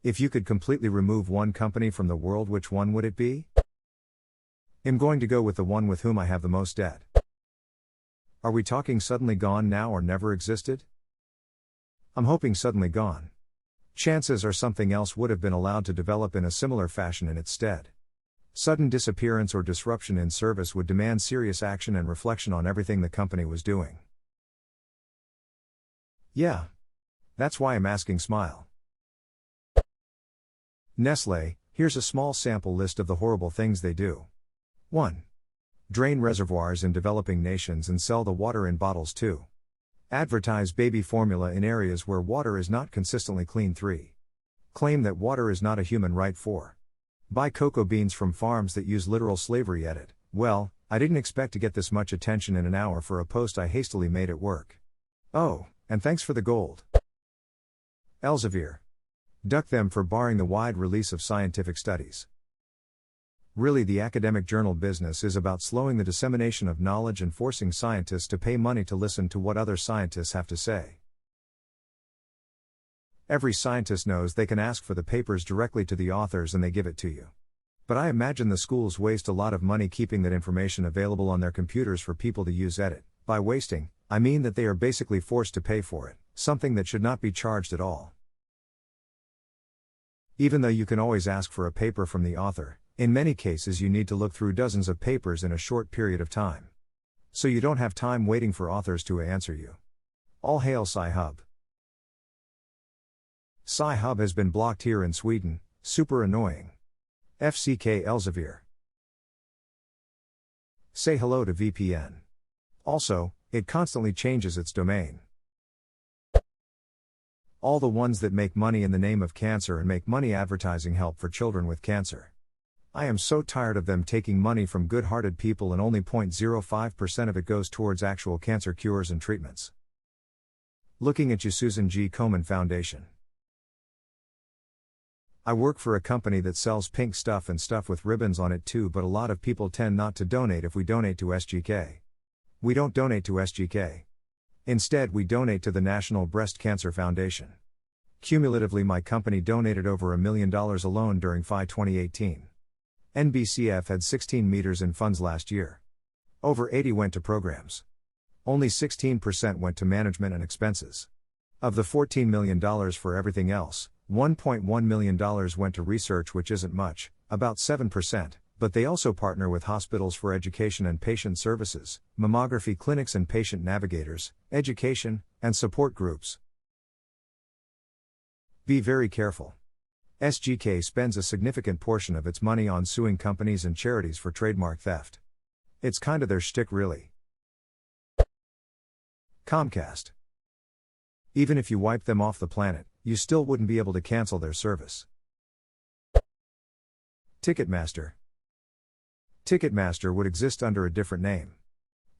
If you could completely remove one company from the world, which one would it be? I'm going to go with the one with whom I have the most debt. Are we talking suddenly gone now or never existed? I'm hoping suddenly gone. Chances are something else would have been allowed to develop in a similar fashion in its stead. Sudden disappearance or disruption in service would demand serious action and reflection on everything the company was doing. Yeah. That's why I'm asking smile. Nestlé, here's a small sample list of the horrible things they do. 1. Drain reservoirs in developing nations and sell the water in bottles. 2. Advertise baby formula in areas where water is not consistently clean. 3. Claim that water is not a human right. 4. Buy cocoa beans from farms that use literal slavery. Edit. Well, I didn't expect to get this much attention in an hour for a post I hastily made at work. Oh, and thanks for the gold. Elsevier. Duck them for barring the wide release of scientific studies. Really, the academic journal business is about slowing the dissemination of knowledge and forcing scientists to pay money to listen to what other scientists have to say. Every scientist knows they can ask for the papers directly to the authors and they give it to you. But I imagine the schools waste a lot of money keeping that information available on their computers for people to use. Edit. By wasting, I mean that they are basically forced to pay for it, something that should not be charged at all. Even though you can always ask for a paper from the author, in many cases you need to look through dozens of papers in a short period of time. So you don't have time waiting for authors to answer you. All hail Sci-Hub. Sci-Hub has been blocked here in Sweden, super annoying. FCK Elsevier. Say hello to VPN. Also, it constantly changes its domain. All the ones that make money in the name of cancer and make money advertising help for children with cancer. I am so tired of them taking money from good-hearted people and only 0.05% of it goes towards actual cancer cures and treatments. Looking at you, Susan G. Komen Foundation. I work for a company that sells pink stuff and stuff with ribbons on it too, but a lot of people tend not to donate if we donate to SGK. We don't donate to SGK. Instead, we donate to the National Breast Cancer Foundation. Cumulatively, my company donated over $1 million alone during FY 2018. NBCF had 16 meters in funds last year. Over 80 went to programs. Only 16% went to management and expenses. Of the $14 million for everything else, $1.1 million went to research, which isn't much, about 7%, but they also partner with hospitals for education and patient services, mammography clinics and patient navigators, education, and support groups. Be very careful. SGK spends a significant portion of its money on suing companies and charities for trademark theft. It's kinda their shtick, really. Comcast. Even if you wiped them off the planet, you still wouldn't be able to cancel their service. Ticketmaster. Ticketmaster would exist under a different name.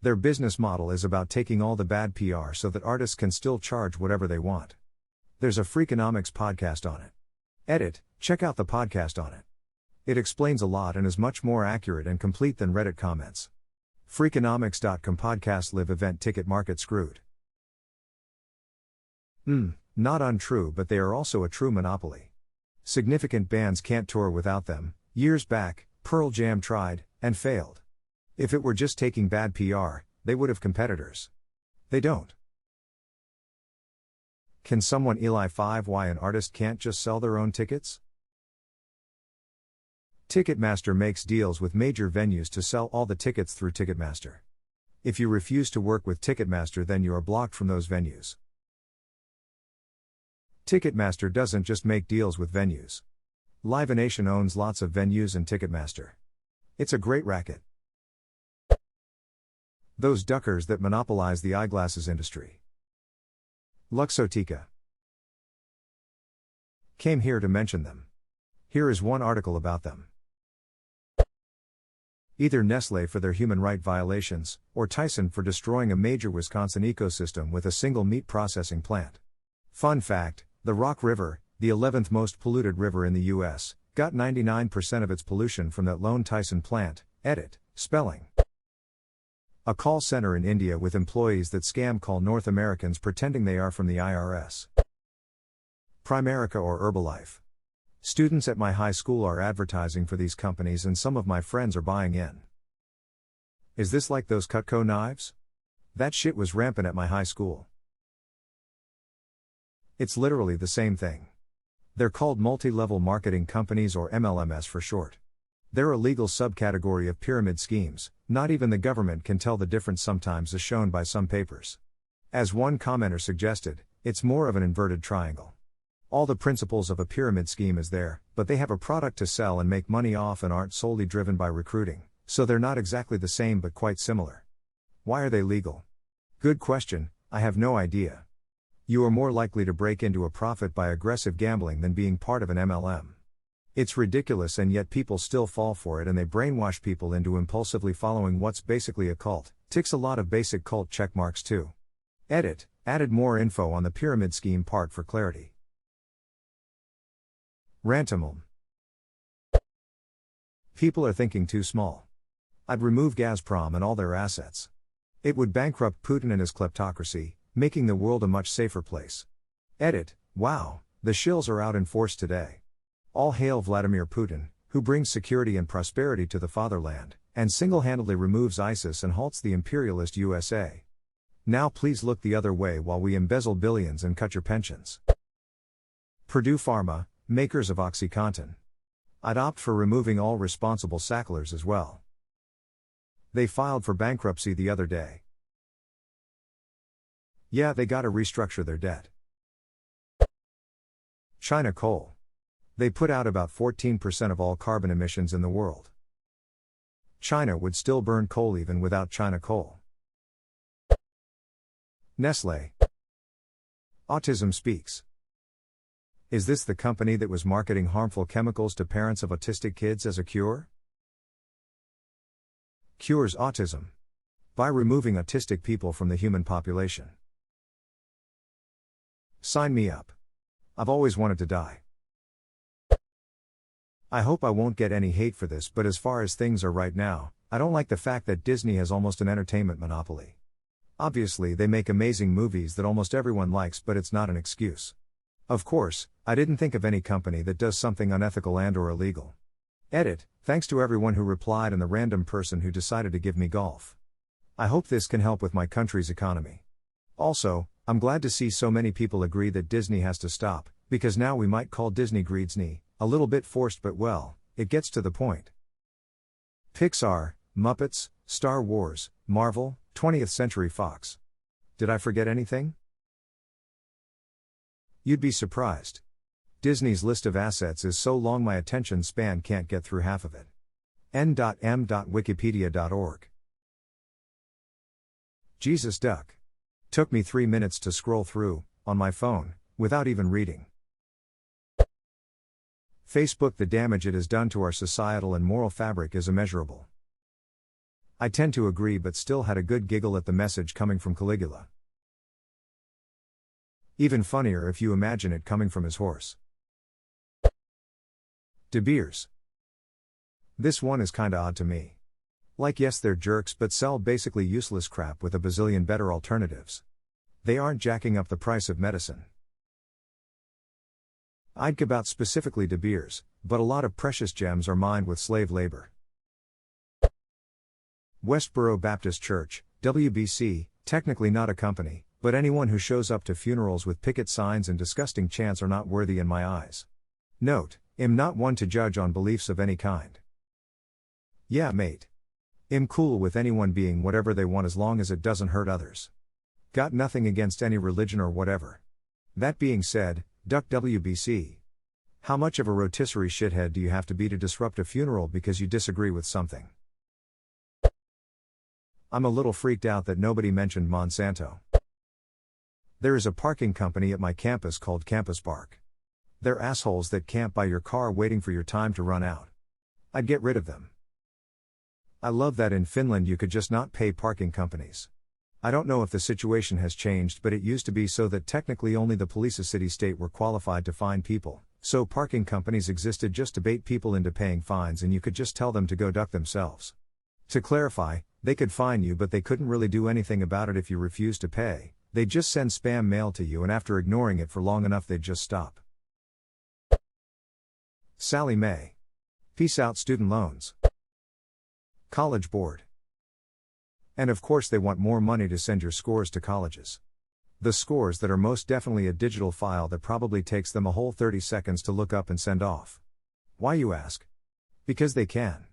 Their business model is about taking all the bad PR so that artists can still charge whatever they want. There's a Freakonomics podcast on it. Edit, check out the podcast on it. It explains a lot and is much more accurate and complete than Reddit comments. Freakonomics.com podcast live event ticket market screwed. Not untrue, but they are also a true monopoly. Significant bands can't tour without them. Years back, Pearl Jam tried, and failed. If it were just taking bad PR, they would have competitors. They don't. Can someone Eli why an artist can't just sell their own tickets? Ticketmaster makes deals with major venues to sell all the tickets through Ticketmaster. If you refuse to work with Ticketmaster, then you are blocked from those venues. Ticketmaster doesn't just make deals with venues. Live Nation owns lots of venues and Ticketmaster. It's a great racket. Those duckers that monopolize the eyeglasses industry. Luxottica. Came here to mention them. Here is one article about them. Either Nestlé for their human right violations, or Tyson for destroying a major Wisconsin ecosystem with a single meat processing plant. Fun fact, the Rock River, the 11th most polluted river in the US, got 99% of its pollution from that lone Tyson plant. Edit, spelling. A call center in India with employees that scam call North Americans pretending they are from the IRS. Primerica or Herbalife. Students at my high school are advertising for these companies and some of my friends are buying in. Is this like those Cutco knives? That shit was rampant at my high school. It's literally the same thing. They're called multi-level marketing companies, or MLMs for short. They're a legal subcategory of pyramid schemes. Not even the government can tell the difference sometimes, as shown by some papers. As one commenter suggested, it's more of an inverted triangle. All the principles of a pyramid scheme is there, but they have a product to sell and make money off and aren't solely driven by recruiting, so they're not exactly the same but quite similar. Why are they legal? Good question, I have no idea. You are more likely to break into a profit by aggressive gambling than being part of an MLM. It's ridiculous, and yet people still fall for it, and they brainwash people into impulsively following what's basically a cult. Ticks a lot of basic cult checkmarks too. Edit, added more info on the pyramid scheme part for clarity. Ransom. People are thinking too small. I'd remove Gazprom and all their assets. It would bankrupt Putin and his kleptocracy, making the world a much safer place. Edit, wow, the shills are out in force today. All hail Vladimir Putin, who brings security and prosperity to the fatherland, and single-handedly removes ISIS and halts the imperialist USA. Now please look the other way while we embezzle billions and cut your pensions. Purdue Pharma, makers of OxyContin. I'd opt for removing all responsible sacklers as well. They filed for bankruptcy the other day. Yeah, they gotta restructure their debt. China Coal. They put out about 14% of all carbon emissions in the world. China would still burn coal even without China Coal. Nestlé. Autism Speaks. Is this the company that was marketing harmful chemicals to parents of autistic kids as a cure? Cures autism. By removing autistic people from the human population. Sign me up. I've always wanted to die. I hope I won't get any hate for this, but as far as things are right now, I don't like the fact that Disney has almost an entertainment monopoly. Obviously, they make amazing movies that almost everyone likes, but it's not an excuse. Of course, I didn't think of any company that does something unethical and/or illegal. Edit, thanks to everyone who replied and the random person who decided to give me golf. I hope this can help with my country's economy. Also, I'm glad to see so many people agree that Disney has to stop, because now we might call Disney Greedsney, a little bit forced, but well, it gets to the point. Pixar, Muppets, Star Wars, Marvel, 20th Century Fox. Did I forget anything? You'd be surprised. Disney's list of assets is so long my attention span can't get through half of it. n.m.wikipedia.org. Jesus Duck. Took me 3 minutes to scroll through, on my phone, without even reading. Facebook. The damage it has done to our societal and moral fabric is immeasurable. I tend to agree, but still had a good giggle at the message coming from Caligula. Even funnier if you imagine it coming from his horse. De Beers. This one is kinda odd to me. Like, yes, they're jerks, but sell basically useless crap with a bazillion better alternatives. They aren't jacking up the price of medicine. I'd about specifically De Beers, but a lot of precious gems are mined with slave labor. Westboro Baptist Church, WBC, technically not a company, but anyone who shows up to funerals with picket signs and disgusting chants are not worthy in my eyes. Note, I'm not one to judge on beliefs of any kind. Yeah, mate. I'm cool with anyone being whatever they want as long as it doesn't hurt others. Got nothing against any religion or whatever. That being said, duck WBC. How much of a rotisserie shithead do you have to be to disrupt a funeral because you disagree with something? I'm a little freaked out that nobody mentioned Monsanto. There is a parking company at my campus called Campus Park. They're assholes that camp by your car waiting for your time to run out. I'd get rid of them. I love that in Finland you could just not pay parking companies. I don't know if the situation has changed, but it used to be so that technically only the police of city-state were qualified to fine people, so parking companies existed just to bait people into paying fines, and you could just tell them to go duck themselves. To clarify, they could fine you, but they couldn't really do anything about it if you refused to pay. They'd just send spam mail to you, and after ignoring it for long enough they'd just stop. Sally Mae. Peace out, student loans. College Board. And of course, they want more money to send your scores to colleges. The scores that are most definitely a digital file that probably takes them a whole 30 seconds to look up and send off. Why, you ask? Because they can.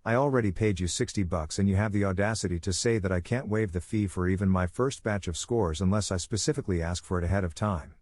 I already paid you $60 and you have the audacity to say that I can't waive the fee for even my first batch of scores unless I specifically ask for it ahead of time.